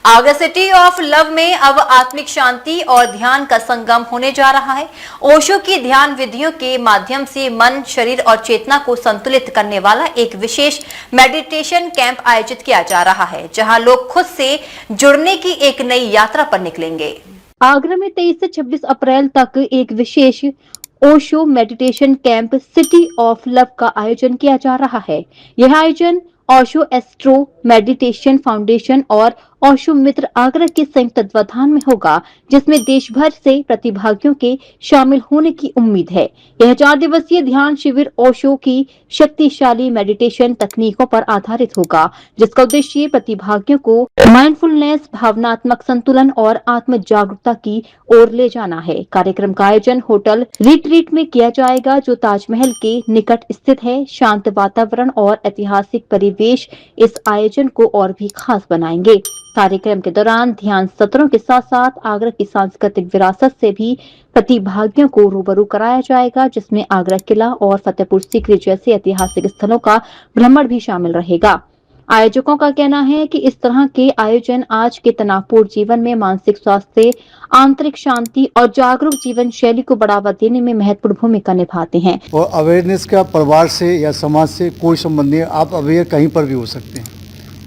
Agra city of love में अब आत्मिक शांति और ध्यान का संगम होने जा रहा है। ओशो की ध्यान विधियों के माध्यम से मन, शरीर और चेतना को संतुलित करने वाला एक विशेष मेडिटेशन कैंप आयोजित किया जा रहा है, जहां लोग खुद से जुड़ने की एक नई यात्रा पर निकलेंगे। आगरा में 23 से 26 अप्रैल तक एक विशेष Osho meditation camp city of love का आयोजन किया जा रहा है। यह आयोजन ओशो एस्ट्रो मेडिटेशन फाउंडेशन और ओशो मित्र आगरा के संयुक्त तत्वाधान में होगा, जिसमें देश भर से प्रतिभागियों के शामिल होने की उम्मीद है। यह 4 दिवसीय ध्यान शिविर ओशो की शक्तिशाली मेडिटेशन तकनीकों पर आधारित होगा, जिसका उद्देश्य प्रतिभागियों को माइंडफुलनेस, भावनात्मक संतुलन और आत्म जागरूकता की ओर ले जाना है। कार्यक्रम का आयोजन होटल रिट्रीट में किया जाएगा, जो ताजमहल के निकट स्थित है। शांत वातावरण और ऐतिहासिक परिवेश इस आयोजन को और भी खास बनाएंगे। कार्यक्रम के दौरान ध्यान सत्रों के साथ साथ आगरा की सांस्कृतिक विरासत से भी प्रतिभागियों को रूबरू कराया जाएगा, जिसमें आगरा किला और फतेहपुर सीकरी जैसे ऐतिहासिक स्थलों का भ्रमण भी शामिल रहेगा। आयोजकों का कहना है कि इस तरह के आयोजन आज के तनावपूर्ण जीवन में मानसिक स्वास्थ्य, आंतरिक शांति और जागरूक जीवन शैली को बढ़ावा देने में महत्वपूर्ण भूमिका निभाते हैं। और अवेयरनेस का परिवार से या समाज से कोई संबंध नहीं है, आप अवेयर कहीं पर भी हो सकते हैं।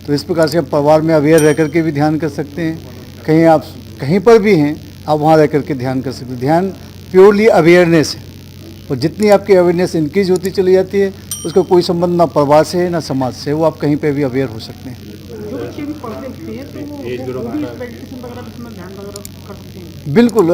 तो इस प्रकार से आप परिवार में अवेयर रह करके भी ध्यान कर सकते हैं, कहीं आप कहीं पर भी हैं आप वहाँ रह करके ध्यान कर सकते हैं। ध्यान प्योरली अवेयरनेस है, और जितनी आपकी अवेयरनेस इंक्रीज होती चली जाती है, उसका कोई संबंध ना परिवार से है ना समाज से, वो आप कहीं पे भी अवेयर हो सकते हैं। बिल्कुल,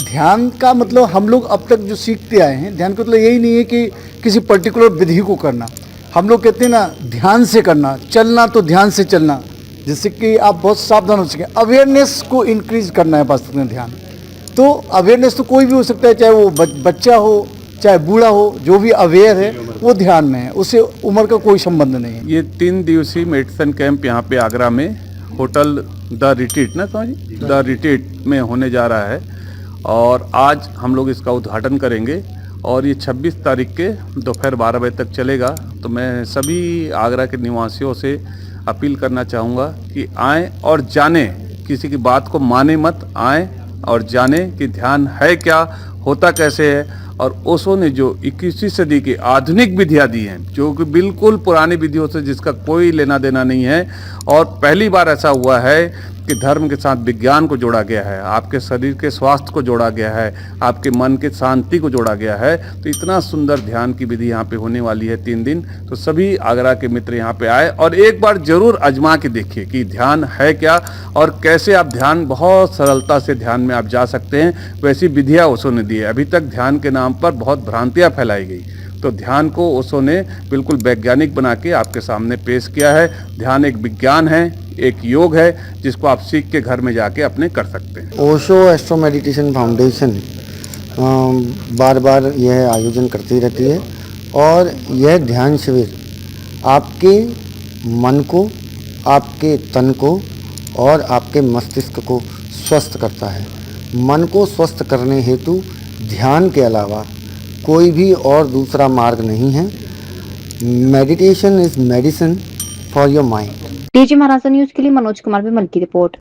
ध्यान का मतलब हम लोग अब तक जो सीखते आए हैं, ध्यान का मतलब यही नहीं है कि किसी पर्टिकुलर विधि को करना। हम लोग कहते हैं ना, ध्यान से करना, चलना तो ध्यान से चलना, जिससे कि आप बहुत सावधान हो सकें। अवेयरनेस को इंक्रीज करना है वास्तव में ध्यान। तो अवेयरनेस तो कोई भी हो सकता है, चाहे वो बच्चा हो चाहे बूढ़ा हो, जो भी अवेयर है वो ध्यान में है, उससे उम्र का कोई संबंध नहीं है। ये 3 दिवसीय मेडिटेशन कैंप यहाँ पे आगरा में hotel the retreat the retreat में होने जा रहा है, और आज हम लोग इसका उद्घाटन करेंगे और ये 26 तारीख के दोपहर 12 बजे तक चलेगा। तो मैं सभी आगरा के निवासियों से अपील करना चाहूँगा कि आएँ और जानें, किसी की बात को माने मत, आएँ और जानें कि ध्यान है क्या, होता कैसे है। और ओशो ने जो 21वीं सदी की आधुनिक विधियाँ दी हैं, जो कि बिल्कुल पुरानी विधियों से जिसका कोई लेना देना नहीं है, और पहली बार ऐसा हुआ है कि धर्म के साथ विज्ञान को जोड़ा गया है, आपके शरीर के स्वास्थ्य को जोड़ा गया है, आपके मन के शांति को जोड़ा गया है। तो इतना सुंदर ध्यान की विधि यहाँ पे होने वाली है 3 दिन। तो सभी आगरा के मित्र यहाँ पे आए और एक बार जरूर आजमा के देखिए कि ध्यान है क्या और कैसे आप ध्यान बहुत सरलता से ध्यान में आप जा सकते हैं। वैसी विधियाँ ओशो ने दी है। अभी तक ध्यान के नाम पर बहुत भ्रांतियाँ फैलाई गई, तो ध्यान को ओशो ने बिल्कुल वैज्ञानिक बना के आपके सामने पेश किया है। ध्यान एक विज्ञान है, एक योग है, जिसको आप सीख के घर में जाके अपने कर सकते हैं। ओशो एस्ट्रो मेडिटेशन फाउंडेशन बार बार यह आयोजन करती रहती है, और यह ध्यान शिविर आपके मन को, आपके तन को और आपके मस्तिष्क को स्वस्थ करता है। मन को स्वस्थ करने हेतु ध्यान के अलावा कोई भी और दूसरा मार्ग नहीं है। Meditation is medicine for your mind. TG Maharashtra news के लिए मनोज कुमार विमल की रिपोर्ट।